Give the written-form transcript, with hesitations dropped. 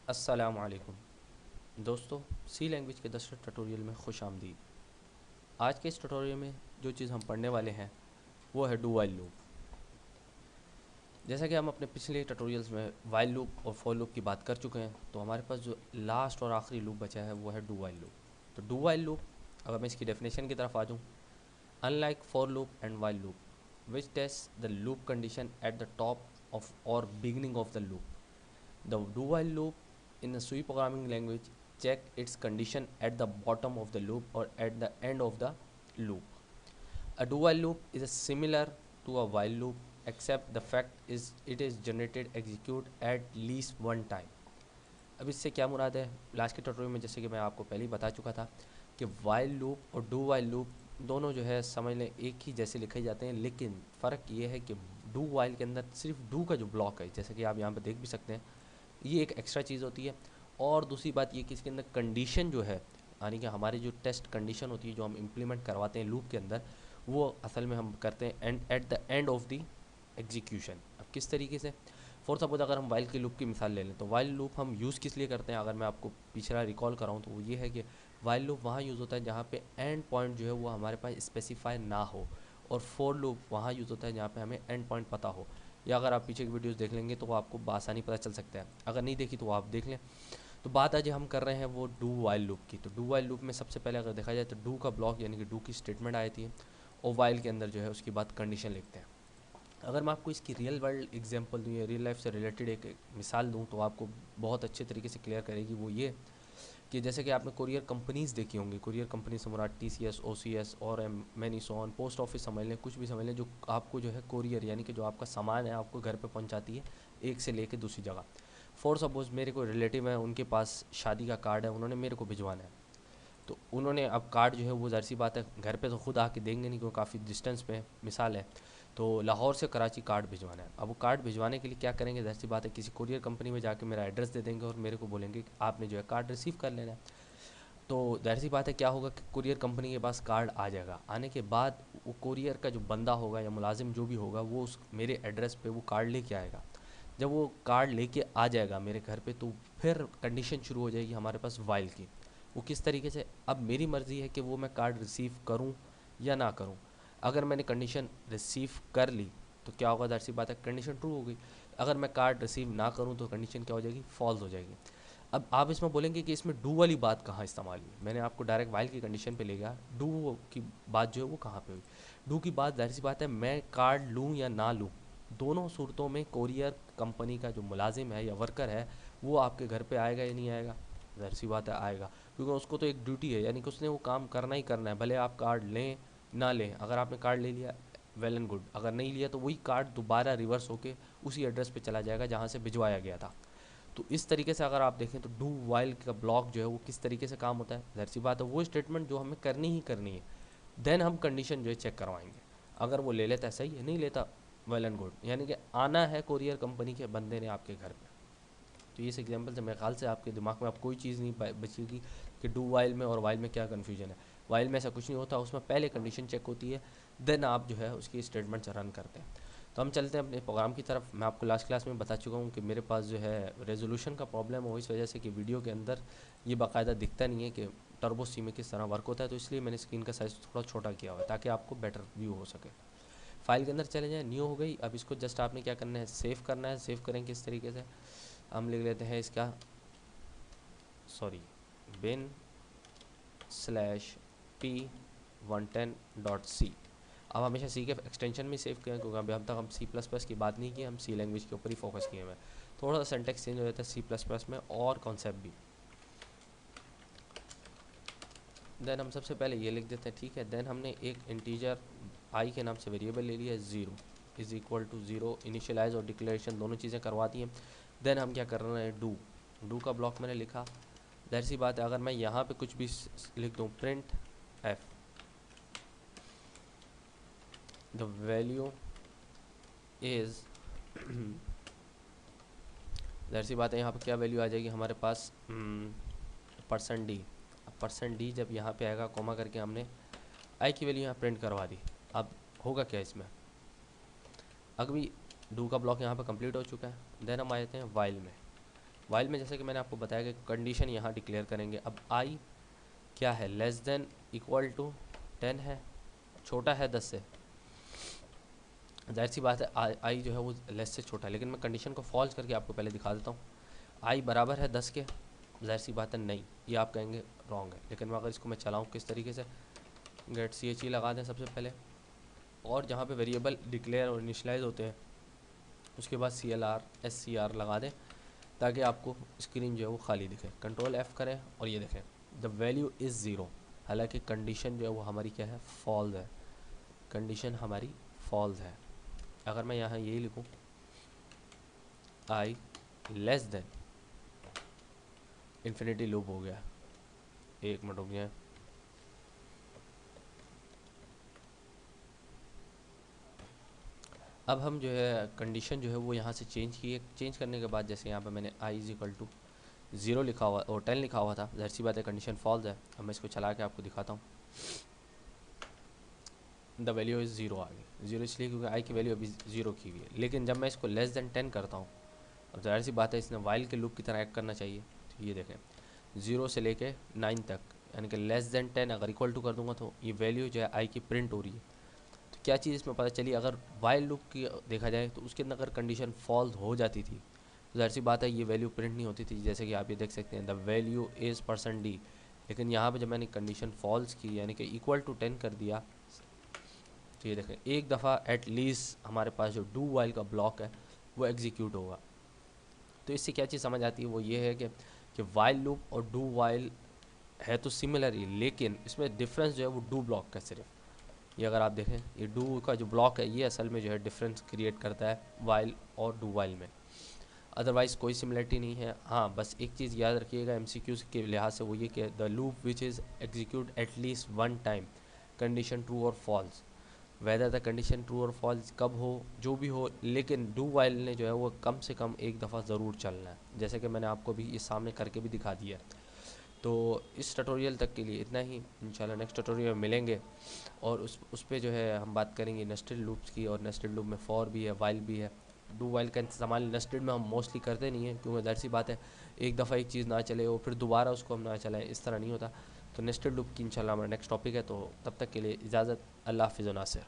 अस्सलाम वालेकुम दोस्तों, सी लैंग्वेज के 10 ट्यूटोरियल में खुश आमदीद। आज के इस ट्यूटोरियल में जो चीज़ हम पढ़ने वाले हैं वो है डू वाइल लूप। जैसा कि हम अपने पिछले ट्यूटोरियल्स में वाइल लूप और फॉर लूप की बात कर चुके हैं, तो हमारे पास जो लास्ट और आखिरी लूप बचा है वो है डू वाइल लूप। तो डू वाइल लूप, अगर मैं इसकी डेफिनेशन की तरफ आ जाऊँ, unlike for loop and while loop which test the loop condition at the top of or beginning of the loop, the do while loop in a C programming language check its condition at the bottom of the loop or at the end of the loop. A do while loop is a similar to a while loop except the fact is it is generated execute at least one time. अब इससे क्या मुराद है? Last के tutorial में जैसे कि मैं आपको पहले ही बता चुका था कि वाइल लूप और डू वाइल लूप दोनों जो है समझ लें एक ही जैसे लिखे जाते हैं, लेकिन फ़र्क ये है कि डू वाइल के अंदर सिर्फ डू का जो ब्लॉक है, जैसे कि आप यहाँ पर देख भी सकते हैं, ये एक एक्स्ट्रा चीज़ होती है। और दूसरी बात ये कि इसके अंदर कंडीशन जो है, यानी कि हमारी जो टेस्ट कंडीशन होती है जो हम इम्प्लीमेंट करवाते हैं लूप के अंदर, वो असल में हम करते हैं and at the end of the execution. अब किस तरीके से? फॉर सपोज अगर हम वाइल की लूप की मिसाल ले लें, तो वाइल लूप हम यूज़ किस लिए करते हैं? अगर मैं आपको पिछला रिकॉल कराऊँ तो वो ये है कि वाइल लूप वहाँ यूज़ होता है जहाँ पे एंड पॉइंट जो है वो हमारे पास स्पेसिफाई ना हो, और फोर लूप वहाँ यूज़ होता है जहाँ पे हमें एंड पॉइंट पता हो। या अगर आप पीछे की वीडियोस देख लेंगे तो वो आपको बआसानी पता चल सकता है, अगर नहीं देखी तो वो आप देख लें। तो बात आज हम कर रहे हैं वो डू वाइल लूप की। तो डू वाइल लूप में सबसे पहले अगर देखा जाए तो डू का ब्लॉक यानी कि डू की स्टेटमेंट आई थी, और वाइल के अंदर जो है उसके बाद कंडीशन लिखते हैं। अगर मैं आपको इसकी रियल वर्ल्ड एग्जांपल दूँ या रियल लाइफ से रिलेटेड एक मिसाल दूँ तो आपको बहुत अच्छे तरीके से क्लियर करेगी। वो ये कि जैसे कि आपने कुरियर कंपनीज़ देखी होंगी, कुरियर कंपनी से मुराद TCS, OCS और मैनीसॉन, पोस्ट ऑफिस समझ लें, कुछ भी समझ लें, जो आपको जो है कुरियर यानी कि जो आपका सामान है आपको घर पे पहुंचाती है एक से लेके दूसरी जगह। फॉर सपोज़ मेरे कोई रिलेटिव है, उनके पास शादी का कार्ड है, उन्होंने मेरे को भिजवाना है। तो उन्होंने अब कार्ड जो है वो ज़ाहिर सी बात है घर पे तो खुद आके देंगे नहीं, क्योंकि काफ़ी डिस्टेंस पे है, मिसाल है। तो लाहौर से कराची कार्ड भिजवाना है। अब वो कार्ड भिजवाने के लिए क्या करेंगे? ज़ाहिर सी बात है किसी कुरियर कंपनी में जाके मेरा एड्रेस दे देंगे और मेरे को बोलेंगे कि आपने जो है कार्ड रिसीव कर लेना है। तो ज़ाहिर सी बात है क्या होगा कि कुरियर कंपनी के पास कार्ड आ जाएगा। आने के बाद वो कुरियर का जो बंदा होगा या मुलाजिम जो भी होगा वो उस मेरे एड्रेस पे वो कार्ड लेके आएगा। जब वो कार्ड लेके आ जाएगा मेरे घर पे, तो फिर कंडीशन शुरू हो जाएगी हमारे पास वाइल की। वो किस तरीके से? अब मेरी मर्ज़ी है कि वो मैं कार्ड रिसीव करूं या ना करूं। अगर मैंने कंडीशन रिसीव कर ली तो क्या होगा? ज़ाहिर सी बात है कंडीशन ट्रू हो गई। अगर मैं कार्ड रिसीव ना करूं तो कंडीशन क्या हो जाएगी? फॉल्स हो जाएगी। अब आप इसमें बोलेंगे कि इसमें डू वाली बात कहाँ इस्तेमाल हुई? मैंने आपको डायरेक्ट वाइल की कंडीशन पे ले गया, डू की बात जो है वो कहाँ पे हुई? डू की बात ज़ाहिर सी बात है मैं कार्ड लूँ या ना लूँ, दोनों सूरतों में कोरियर कंपनी का जो मुलाजिम है या वर्कर है वो आपके घर पे आएगा या नहीं आएगा? ज़ाहिर सी बात है आएगा, क्योंकि उसको तो एक ड्यूटी है, यानी कि उसने वो काम करना ही करना है, भले आप कार्ड लें ना लें। अगर आपने कार्ड ले लिया वेल एंड गुड, अगर नहीं लिया तो वही कार्ड दोबारा रिवर्स होके उसी एड्रेस पे चला जाएगा जहाँ से भिजवाया गया था। तो इस तरीके से अगर आप देखें तो डू वाइल का ब्लॉक जो है वो किस तरीके से काम होता है? ज़ाहिर सी बात है वो स्टेटमेंट जो हमें करनी ही करनी है, देन हम कंडीशन जो है चेक करवाएंगे। अगर वो ले लेता है सही है, नहीं लेता वेल एंड गुड, यानी कि आना है कुरियर कंपनी के बंदे ने आपके घर पे। तो इस एग्जांपल से मेरे ख्याल से आपके दिमाग में अब कोई चीज़ नहीं बचेगी कि डू वाइल में और वाइल में क्या कन्फ्यूजन है। वाइल में ऐसा कुछ नहीं होता, उसमें पहले कंडीशन चेक होती है, देन आप जो है उसकी स्टेटमेंट्स रन करते हैं। तो हम चलते हैं अपने प्रोग्राम की तरफ। मैं आपको लास्ट क्लास में बता चुका हूँ कि मेरे पास जो है रेजोल्यूशन का प्रॉब्लम है, वो इस वजह से कि वीडियो के अंदर ये बाकायदा दिखता नहीं है कि टर्बो सी में किस तरह वर्क होता है, तो इसलिए मैंने स्क्रीन का साइज़ थोड़ा छोटा किया हुआ है ताकि आपको बेटर व्यू हो सके। फाइल के अंदर चले जाएँ, न्यू हो गई। अब इसको जस्ट आपने क्या करना है? सेव करना है। सेव करें किस तरीके से? हम लिख लेते हैं इसका, सॉरी, bin स्लैश p110.c। अब हमेशा सी के एक्सटेंशन में सेव करें, क्योंकि अभी हम तक हम C++ की बात नहीं की, हम सी लैंग्वेज के ऊपर ही फोकस किए हुए हैं। थोड़ा सा सेंटेक्स चेंज हो जाता है C++ में और कॉन्सेप्ट भी। देन हम सबसे पहले ये लिख देते हैं, ठीक है। देन हमने एक इंटीजर आई के नाम से वेरिएबल ले लिया है, 0 इज़ इक्वल टू 0। इनिशियलाइज और डिक्लेरेशन दोनों चीज़ें करवा दी हैं। देन हम क्या कर रहे हैं? डू। डू का ब्लॉक मैंने लिखा। ज़ाहिर सी बात है अगर मैं यहाँ पे कुछ भी लिख दूँ, print F the value is, ज़ाहिर सी बात है यहाँ पे क्या वैल्यू आ जाएगी हमारे पास? %d। अब %d जब यहाँ पे आएगा कोमा करके हमने आई की वैल्यू यहाँ प्रिंट करवा दी। अब होगा क्या इसमें? अभी डू का ब्लॉक यहाँ पे कंप्लीट हो चुका है। देन हम आ जाते हैं वाइल में। वाइल में जैसे कि मैंने आपको बताया कि कंडीशन यहाँ डिक्लेयर करेंगे। अब आई क्या है, लेस देन इक्वल टू 10 है, छोटा है 10 से, जाहिर सी बात है आई जो है वो लेस से छोटा है, लेकिन मैं कंडीशन को फॉल्स करके आपको पहले दिखा देता हूँ। आई बराबर है 10 के, जाहिर सी बात है नहीं, ये आप कहेंगे रॉन्ग है, लेकिन अगर इसको मैं चलाऊँ किस तरीके से, गेट सी एच ई लगा दें सबसे पहले, और जहाँ पे वेरिएबल डिक्लेयर और इनिशलाइज होते हैं उसके बाद C L R S C R लगा दें ताकि आपको स्क्रीन जो है वो खाली दिखे। कंट्रोल एफ़ करें और ये देखें द वैल्यू इज़ ज़ीरो, हालांकि कंडीशन जो है वो हमारी क्या है, फॉल्स है, कंडीशन हमारी फॉल्स है। अगर मैं यहाँ यही लिखूँ आई लेस देन, इन्फिनिटी लूप हो गया, एक मिनट हो गया, अब हम जो है कंडीशन जो है वो यहाँ से चेंज किए, चेंज करने के बाद जैसे यहाँ पे मैंने आई इज इक्वल टू 0 लिखा हुआ और 10 लिखा हुआ था, जाहिर सी बात है कंडीशन फॉल्स है। अब मैं इसको चला के आपको दिखाता हूँ, द वैल्यू इज़ 0 आ गई, 0 इसलिए क्योंकि आई की वैल्यू अभी 0 की हुई है। लेकिन जब मैं इसको लेस देन 10 करता हूँ, अब जाहिर सी बात है इसने वाइल के लूप की तरह एक्ट करना चाहिए, तो ये देखें 0 से लेके 9 तक, यानी कि लेस देन 10 अगर इक्वल टू कर दूंगा तो ये वैल्यू जो है आई की प्रिंट हो रही है। तो क्या चीज़ इसमें पता चली, अगर वाइल लूप की देखा जाए तो उसके अंदर अगर कंडीशन फॉल्स हो जाती थी तो जाहिर सी बात है ये वैल्यू प्रिंट नहीं होती थी, जैसे कि आप ये देख सकते हैं द वैल्यू इज़ %d। लेकिन यहाँ पे जब मैंने कंडीशन फॉल्स की यानी कि इक्वल टू 10 कर दिया, तो ये देखें एक दफ़ा एटलीस्ट हमारे पास जो डू वाइल का ब्लॉक है वो एग्जीक्यूट होगा। तो इससे क्या चीज़ समझ आती है, वो ये है कि वाइल लूप और डू वाइल है तो सिमिलर ही, लेकिन इसमें डिफरेंस जो है वो डू ब्लॉक का सिर्फ, ये अगर आप देखें ये डू का जो ब्लॉक है ये असल में जो है डिफरेंस क्रिएट करता है वाइल और डू वाइल में, अदरवाइज़ कोई सिमिलरिटी नहीं है। हाँ बस एक चीज़ याद रखिएगा एमसीक्यूज़ के लिहाज से, वो ये कि the loop which is execute at least one time condition true or false, whether the condition true or false कब हो जो भी हो, लेकिन डू वाइल ने जो है वो कम से कम एक दफ़ा ज़रूर चलना है, जैसे कि मैंने आपको भी इस सामने करके भी दिखा दिया। तो इस ट्यूटोरियल तक के लिए इतना ही, इंशाल्लाह नेक्स्ट ट्यूटोरियल में मिलेंगे और उस पे जो है हम बात करेंगे नेस्टेड लूप्स की, और नेस्टेड लूप में फॉर भी है, वाइल भी है। डू वाइल का इस्तेमाल नेस्टेड में हम मोस्टली करते नहीं हैं क्योंकि ज़ाहिर सी बात है एक दफ़ा एक चीज़ ना चले और फिर दोबारा उसको हम ना चलाएं, इस तरह नहीं होता। तो नेस्टेड लूप की इंशाल्लाह हमारा नेक्स्ट टॉपिक है, तो तब तक के लिए इजाज़त, अल्लाह हाफ़िज़ नासिर।